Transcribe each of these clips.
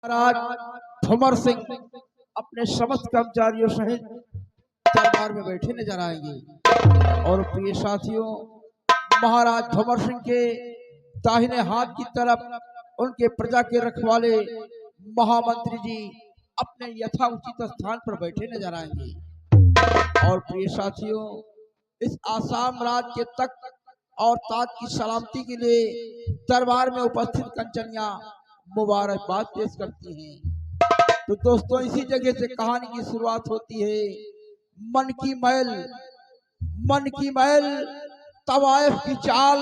महाराज भंवर सिंह अपने समस्त कर्मचारियों सहित दरबार में बैठे नजर आएंगे। और प्रिय साथियों, महाराज भंवर सिंह के दाहिने हाथ की तरफ उनके प्रजा के रखवाले महामंत्री जी अपने यथाउचित स्थान पर बैठे नजर आएंगे। और प्रिय साथियों, इस आसाम राज्य के तख्त और ताज की सलामती के लिए दरबार में उपस्थित कंचनिया मुबारकबाद पेश करती हैं। तो दोस्तों, इसी जगह से कहानी की शुरुआत होती है। मन की मैल तवायफ की चाल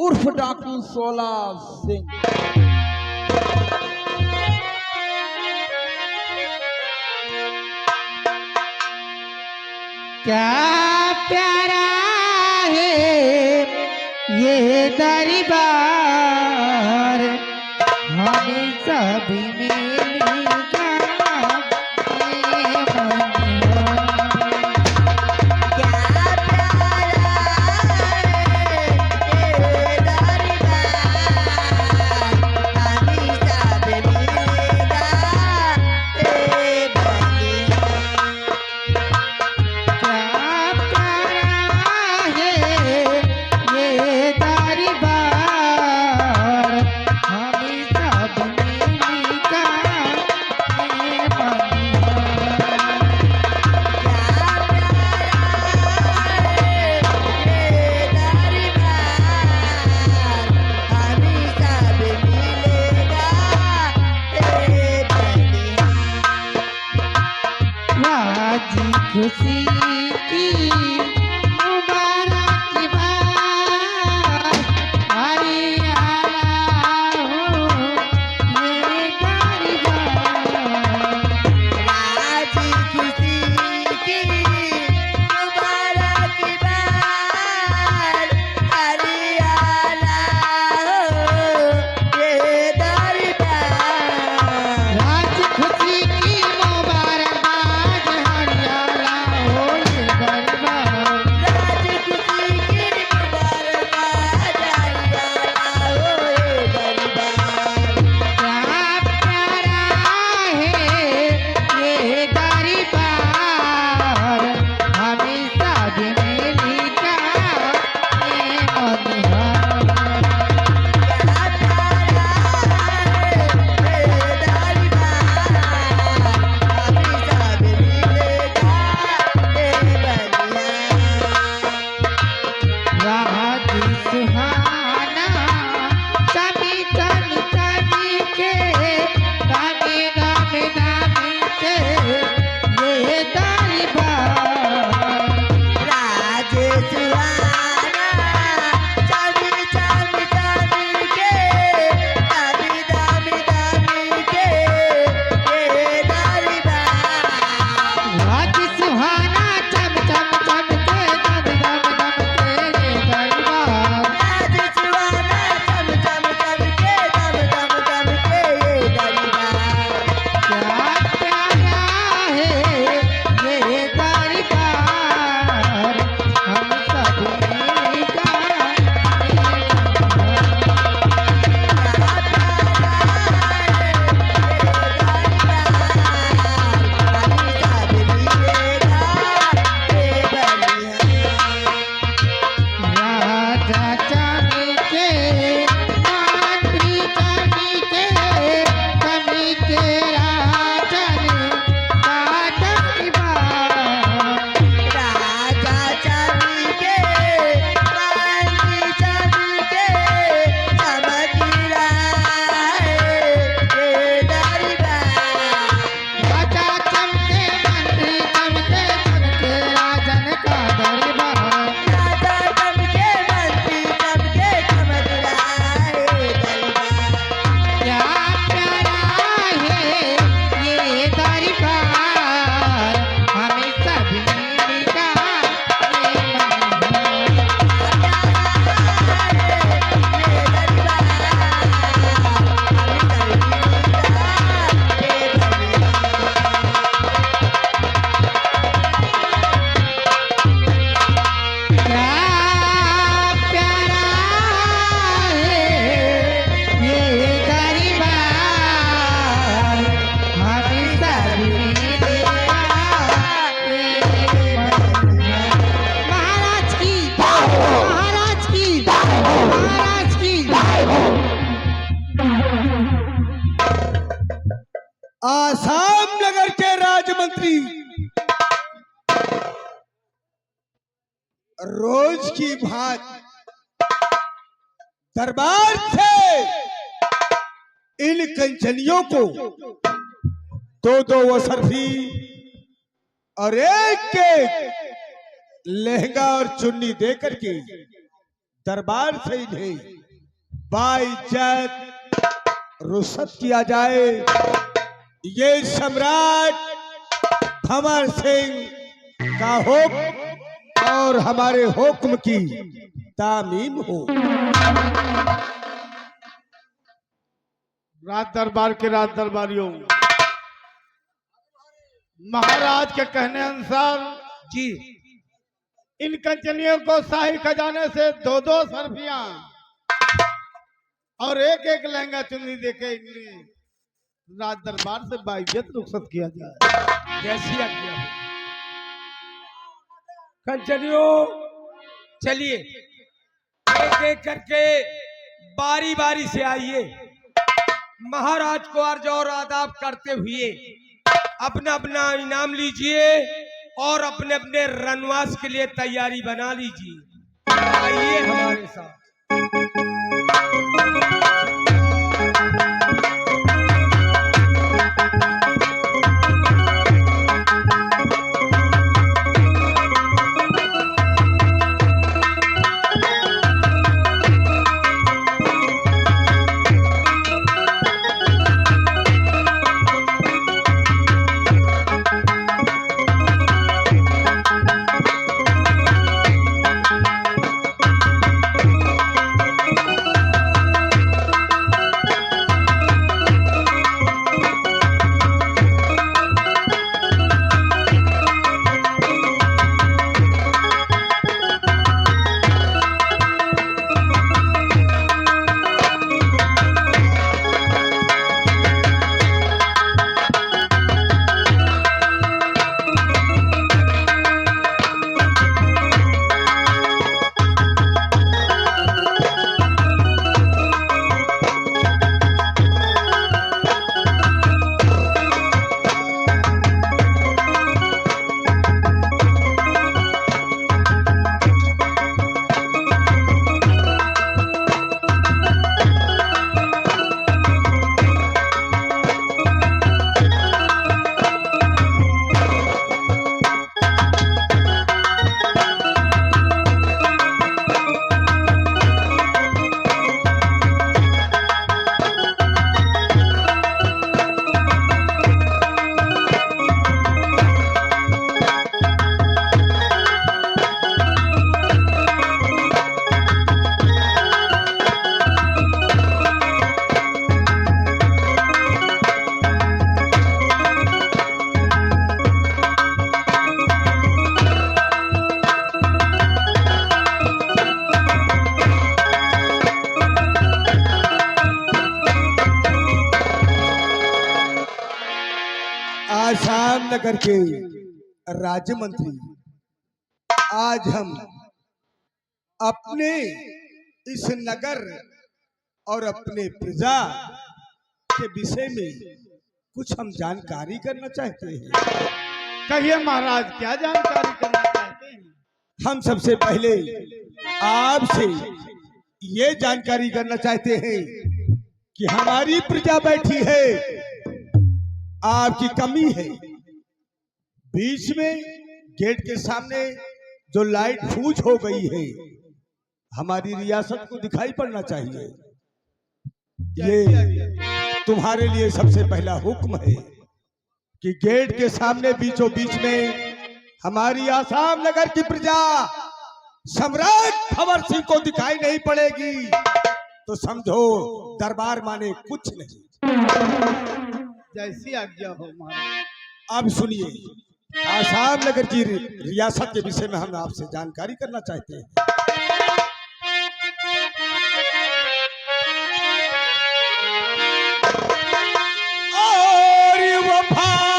उर्फ डाकू सोला सिंह। क्या प्यारा है ये दरबार, हमें सभी मिलेगा खुशी की मुबारक बात, हरी आला हो ये दरबार। राजी खुशी की मुबारक बात, हरी आला हो ये दरबार। राजी खुशी की मुबारक आसाम नगर के राजमंत्री रोज की भांति दरबार से इन कंचनियों को दो दो वसरफी और एक लहंगा और चुन्नी देकर के दरबार से इन्हें बाइज्जत रुखसत किया जाए। ये सम्राट भंवर सिंह का हुक्म और हमारे हुक्म की तामीम हो। राज दरबार के राज दरबारियों, महाराज के कहने अनुसार जी इन कंचनियों को शाही खजाने से दो दो सरफियां और एक एक लहंगा चुन्नी देके इन्हें राज दरबार से बाइज्जत रुखसत किया जाए। जैसी आज्ञा हो। कंचनियों, चलिए एक एक करके बारी बारी से आइए। महाराज को अर्ज और आदाब करते हुए अपना अपना इनाम लीजिए और अपने अपने रनवास के लिए तैयारी बना लीजिए। आइए हमारे साथ। आसाम नगर के राज्य मंत्री, आज हम अपने इस नगर और अपने प्रजा के विषय में कुछ हम जानकारी करना चाहते हैं। कहिए महाराज, क्या जानकारी करना चाहते हैं? हम सबसे पहले आपसे ये जानकारी करना चाहते हैं कि हमारी प्रजा बैठी है, आपकी कमी है। बीच में गेट के सामने जो लाइट फूज हो गई है, हमारी रियासत को दिखाई पड़ना चाहिए। ये तुम्हारे लिए सबसे पहला हुक्म है कि गेट के सामने बीचों बीच में हमारी आसाम नगर की प्रजा सम्राट भंवर सिंह को दिखाई नहीं पड़ेगी तो समझो दरबार माने कुछ नहीं। जैसी आज्ञा हो महाराज। अब सुनिए, आसाम नगर की रियासत के विषय में हम आपसे जानकारी करना चाहते हैं। और वफादार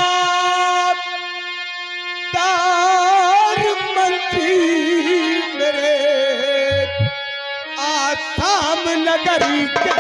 मंत्री मेरे आसाम नगर के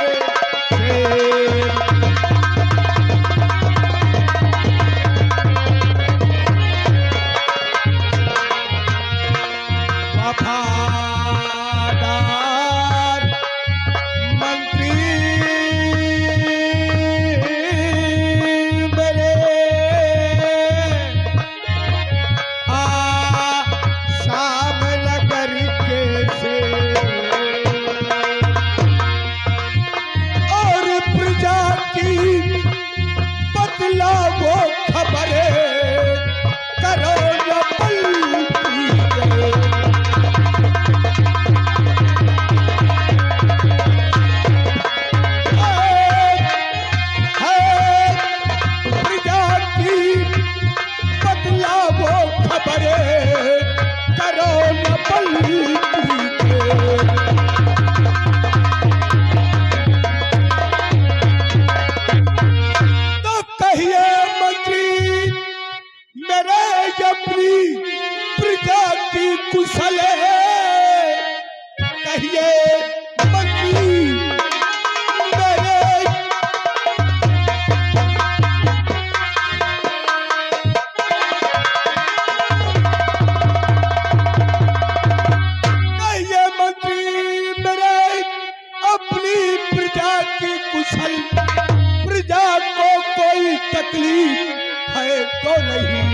तकलीफ है तो नहीं,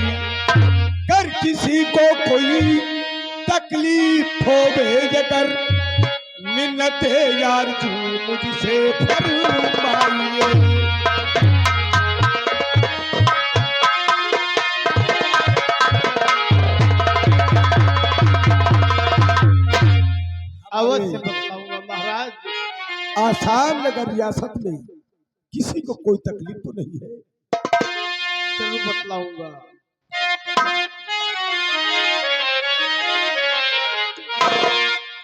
कर किसी को कोई तकलीफ हो भेज कर, मिन्नत यार जी मुझसे फरमाइए। अवश्य बतलाऊंगा महाराज। आसाम नगर रियासत में किसी को कोई तकलीफ तो नहीं है। जरूर बतलाऊंगा।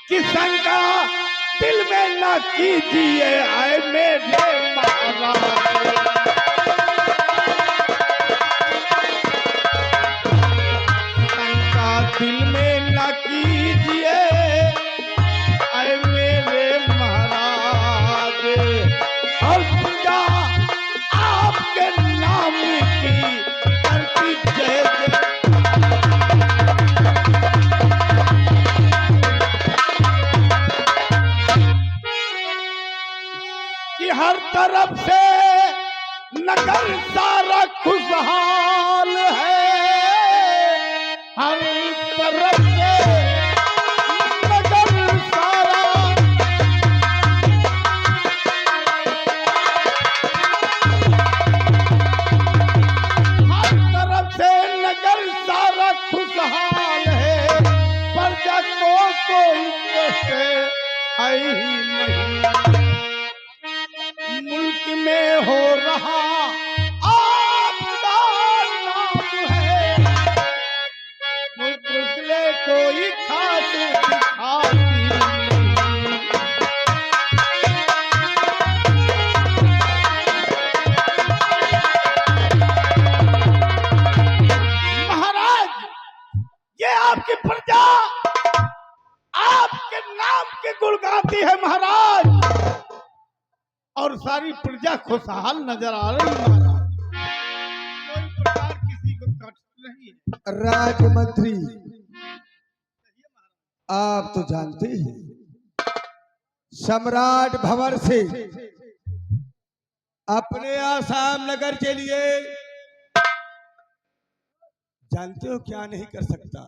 कि शंका दिल में न कीजिए आए मेरे महाराज, शंका दिल में न कीजिए आए मेरे महाराज, और पूजा आपके नाम की करती जय जय। कि हर तरफ से नगर सारा खुशहाल है, हर तरफ से नगर सारा, हर तरफ से नगर सारा खुशहाल है, प्रजा को कोई कष्ट है ही नहीं, मुल्क में हो रहा आपका नाम है, मुल्क कोई खास दिखाती नहीं। महाराज, ये आपकी प्रजा आपके नाम के गुण गाती है महाराज, और सारी प्रजा खुशहाल नजर आ रही है महाराज। कोई प्रकार किसी को कष्ट नहीं है। राजमंत्री, आप तो जानते हैं सम्राट भंवर से अपने आसाम नगर के लिए जानते हो क्या नहीं कर सकता।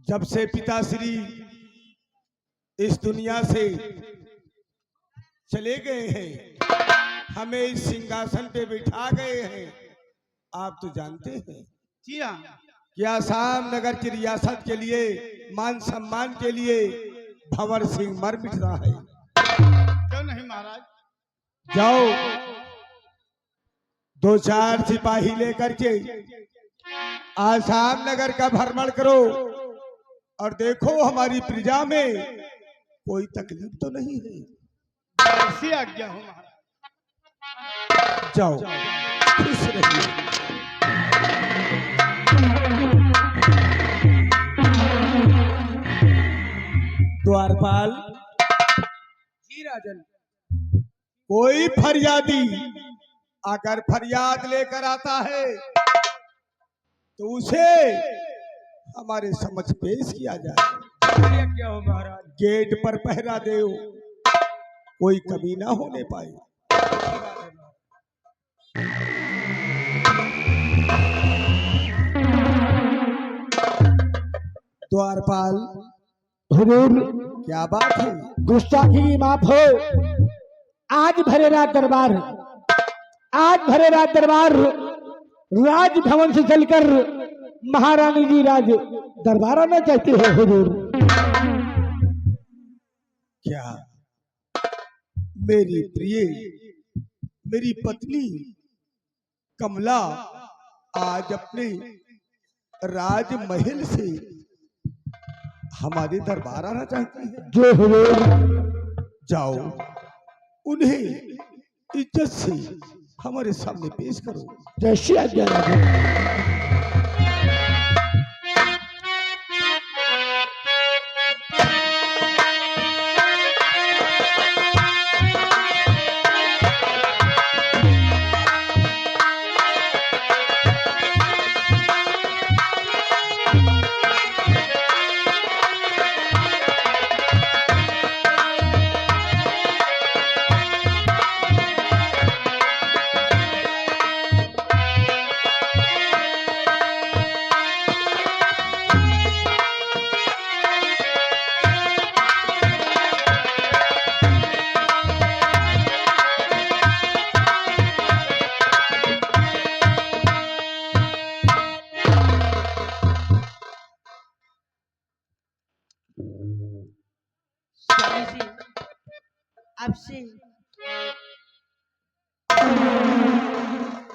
जब से पिताश्री इस दुनिया से चले गए हैं, हमें इस सिंहासन पे बिठा गए हैं, आप तो जानते हैं जी हाँ, कि आसाम नगर की रियासत के लिए मान सम्मान के लिए भंवर सिंह मर मिट रहा है। क्यों नहीं महाराज। जाओ 2-4 सिपाही लेकर के आसाम नगर का भ्रमण करो और देखो हमारी प्रजा में कोई तकलीफ तो नहीं है। ऐसी आज्ञा हो महाराज। जाओ, खुश रहिए। द्वारपाल, जी राजन। कोई फरियादी अगर फरियाद लेकर आता है तो उसे हमारे समझ पेश किया जाए। क्या हो महाराज। गेट पर पहरा दे, कोई कमी ना होने पाए। द्वारपाल, हुजूर, क्या बात है? गुस्ताखी माफ हो। आज भरे रात दरबार, आज भरे रात दरबार राजभवन से चलकर महारानी जी राज दरबार आना चाहते हो हुजूर। क्या मेरी प्रिय, मेरी पत्नी कमला आज अपने राजमहल से हमारे दरबार आना चाहती है? जो हुजूर। जाओ, उन्हें इज्जत से हमारे सामने पेश करो। जैसी आज्ञा राजन।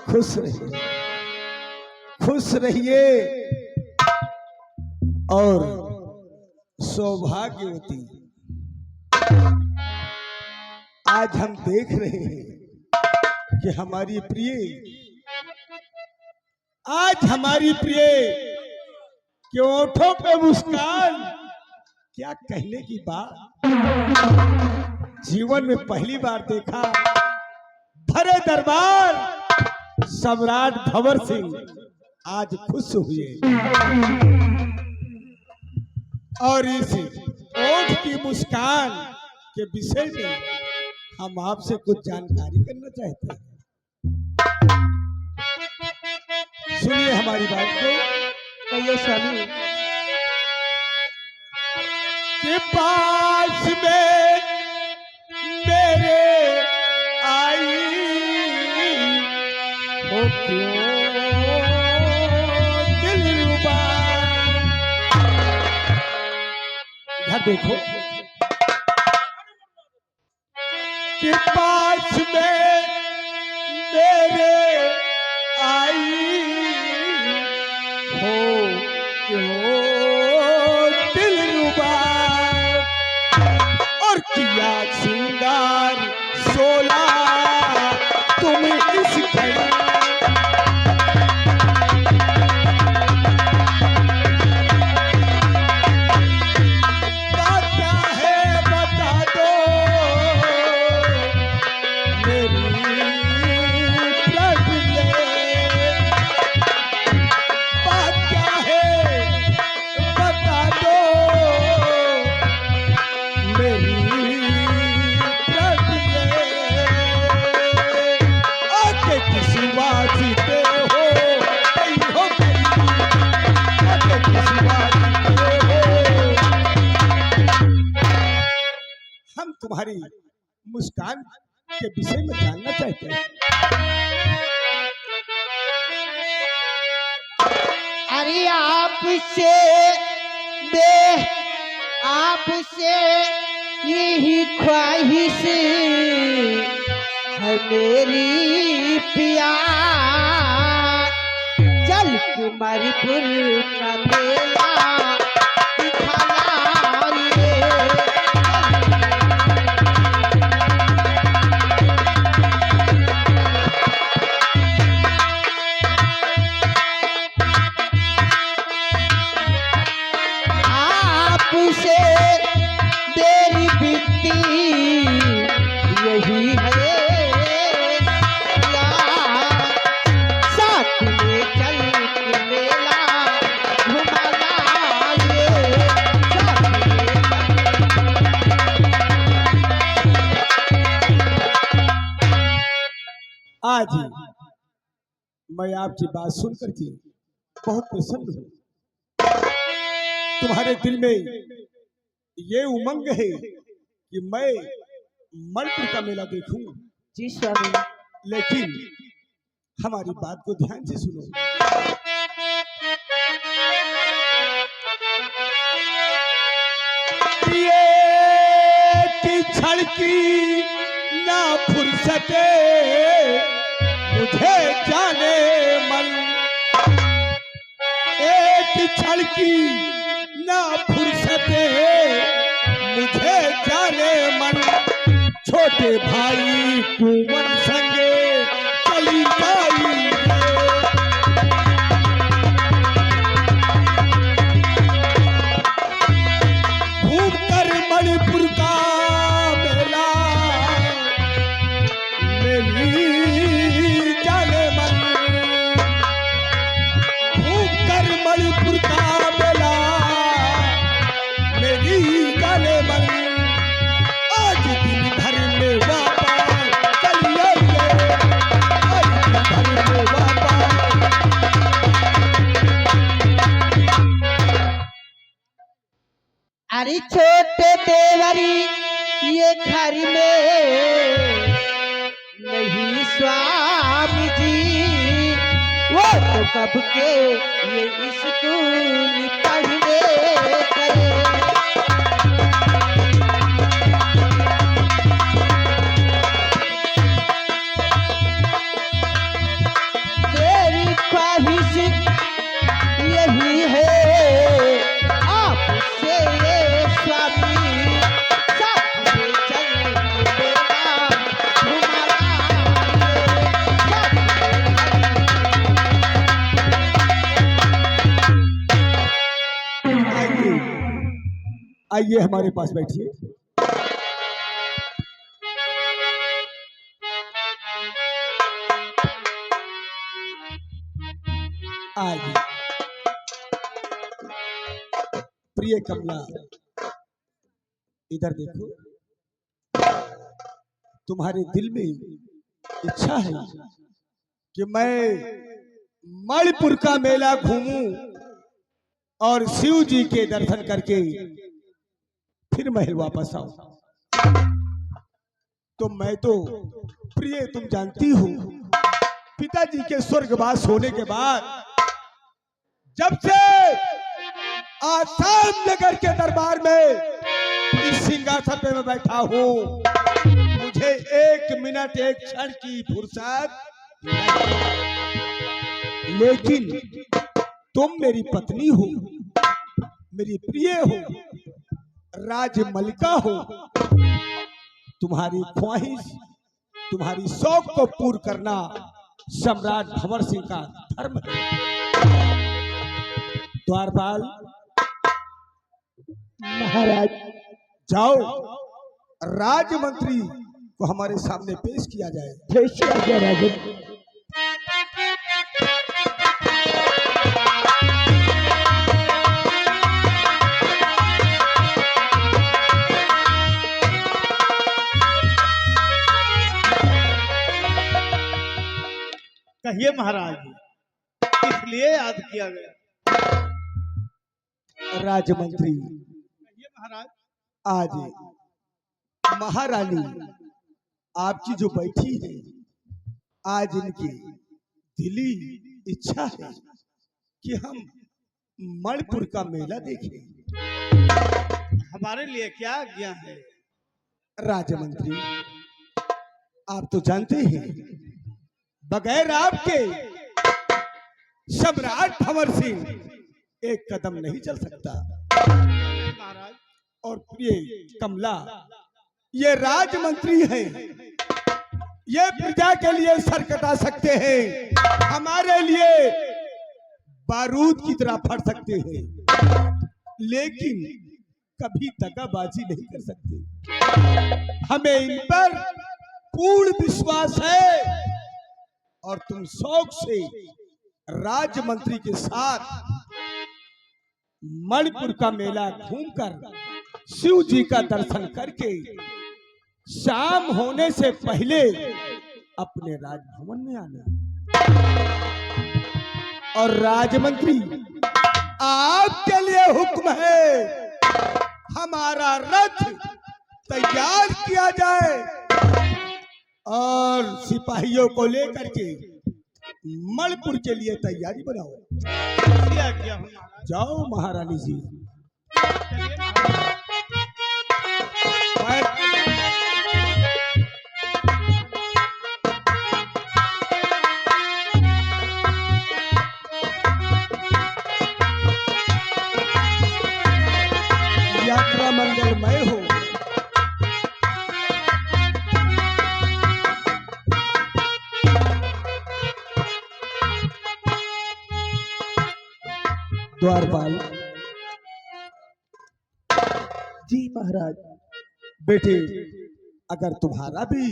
खुश रहिए, खुश रहिए और सौभाग्यवती। आज हम देख रहे हैं कि हमारी प्रिय, आज हमारी प्रिय के ओठों पे मुस्कान, क्या कहने की बात। जीवन में पहली बार देखा भरे दरबार सम्राट भंवर सिंह आज खुश हुए और इस ओठ की मुस्कान के विषय में हम आपसे कुछ जानकारी करना चाहते हैं। सुनिए हमारी बात को। कहिए स्वामी। के पास में मेरे आई हो क्यों दिलरुबा। इधर देखो। के पास में मेरे आई हो क्यों दिलरुबा। और किया श्रृंगार सोला तुम इस घड़ी। बात क्या है बता दो मेरी प्रिय। बात क्या है बता दो मेरी आके किसी वास्ते हो गई हो गई। आके किसी वास्ते हो। हम तुम्हारी मुस्कान के विषय में जानना चाहते हैं। अरे आपसे यही ख्वाहिश है मेरी पिया। चल के मरपुर का मेला दिखाना ये। आपसे मेरी बिनती यही है यार। साथ में चल के मेला घुमाना ये। साथ में आज मैं आपकी बात सुनकर के बहुत प्रसन्न हूँ। तुम्हारे दिल में ये उमंग है कि मैं मणिपुर का मेला देखूं। जी स्वामी। लेकिन हमारी बात को ध्यान से सुनो। ये की छड़की ना फुर्सते मुझे जाने मन। एक छड़की ना फुर्सते मुझे जाने मन। छोटे भाई कुंवर संगे चली गई। घूम कर मणिपुर का मेला मेरी जाने मन। घूम कर मणिपुर का मेला मेरी जाने मन। आज दिन भर में वापस चलिए। आज दिन भर में वापस। अरे छोटे देवरी ये घर में नहीं स्वामी जी। वो तो कब के ये स्कूल पढ़ने गए। आइए हमारे पास बैठिए। आइए। प्रिय कमला, इधर देखो। तुम्हारे दिल में इच्छा है कि मैं मणिपुर का मेला घूमूं और शिव जी के दर्शन करके फिर महल वापस आऊं। तो मैं तो प्रिय, तुम जानती हो, पिताजी के स्वर्गवास होने के बाद जब से आसाम नगर के दरबार में इस सिंहासन पे मैं बैठा हूं, मुझे एक मिनट एक क्षण की फुर्सत नहीं। लेकिन तुम मेरी पत्नी हो, मेरी प्रिय हो, राजमलिका हो। तुम्हारी ख्वाहिश, तुम्हारी शौक को पूर्ण करना सम्राट भंवर सिंह का धर्म है। द्वारपाल, महाराज जाओ, राजमंत्री को हमारे सामने पेश किया जाए। जैसे आज्ञा राजन। कहिए महाराज, इसलिए याद किया गया। राजमंत्री, कहिए महाराज। आज महारानी आपकी जो बैठी है, आज इनकी दिली इच्छा है कि हम मणिपुर का मेला देखें। हमारे लिए क्या आज्ञा है? राजमंत्री, आप तो जानते हैं, बगैर आपके सम्राट भंवर सिंह एक कदम नहीं चल सकता। महाराज, और प्रिय कमला, ये राजमंत्री हैं, ये प्रजा के लिए सर कटा सकते हैं, हमारे लिए बारूद की तरह फट सकते हैं, लेकिन कभी दगाबाजी नहीं कर सकते। हमें इन पर पूर्ण विश्वास है और तुम शौक से राजमंत्री के साथ मणिपुर का मेला घूमकर शिव जी का दर्शन करके शाम होने से पहले अपने राजभवन में आना। और राजमंत्री, आपके लिए हुक्म है, हमारा रथ तैयार किया जाए और सिपाहियों को लेकर के मणिपुर के लिए तैयारी बनाओ। कैसी आज्ञा हो महाराज? जाओ महारानी जी। चलिए महाराज। यात्रा मंगलमय हो। द्वारपाल जी महाराज। बेटे, अगर तुम्हारा भी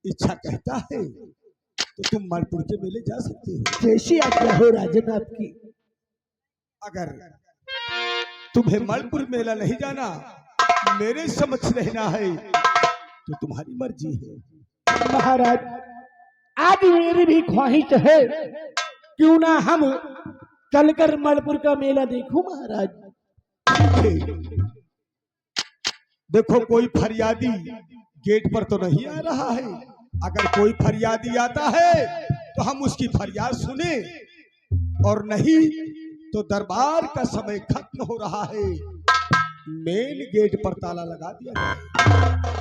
इच्छा कहता है तो तुम मणिपुर के मेले जा सकते हो। जैसी आज्ञा हो राजन आपकी। अगर तुम्हें मणिपुर मेला नहीं जाना, मेरे समझ रहना है, तो तुम्हारी मर्जी है। महाराज, आज मेरी भी ख्वाहिश है, क्यों ना हम चलकर मणिपुर का मेला देखूं महाराज। देखो, कोई फरियादी गेट पर तो नहीं आ रहा है। अगर कोई फरियादी आता है तो हम उसकी फरियाद सुने, और नहीं तो दरबार का समय खत्म हो रहा है, मेन गेट पर ताला लगा दिया जाए।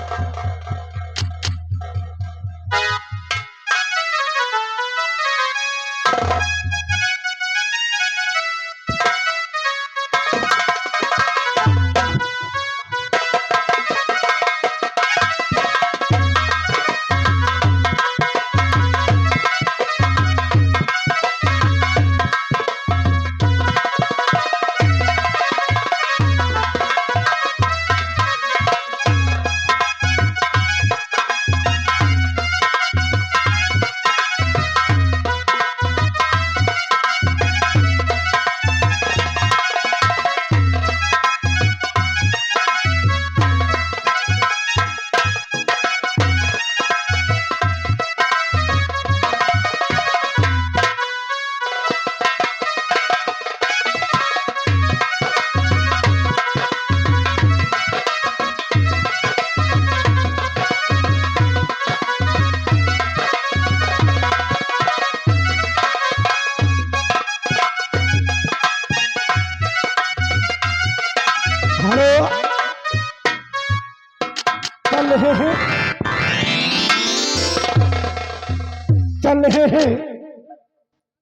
चल रहे हैं,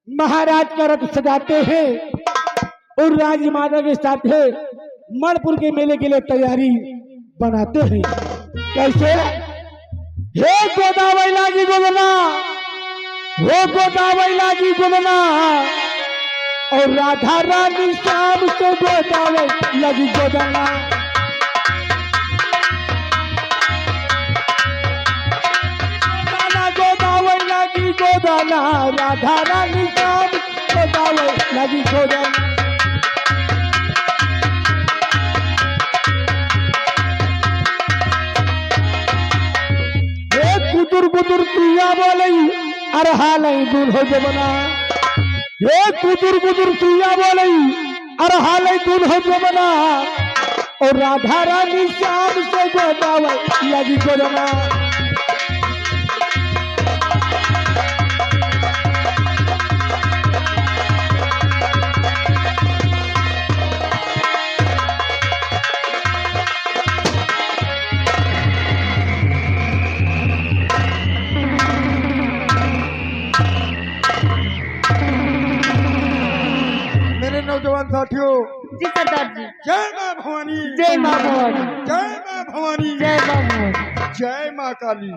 महाराज का रथ सजाते हैं और राजमाता के साथ है मणिपुर के मेले के लिए तैयारी बनाते हैं। कैसे? हे गोदावरी लागी गोदना, हे गोदावरी लागी गोदना, और राधा रानी शाम से गोदावरी लगी गोदना। गोदावरी लगी गोदना, राधा रानी शाम गोदावरी लगी गोदना। गुदुर गुदुर पिया बोलई अरे हालई दूल्हो जबना, हे गुदुर गुदुर पिया बोलई अरे हालई दूल्हो जबना, और राधा रानी श्याम से गोदावरी लगी गोदना। नौजवान साथियों, जी सरदार जी। जय मां भवानी, जय मां भवानी, जय मां भवानी, जय मां भवानी, जय मां काली।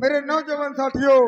मेरे नौजवान साथियों,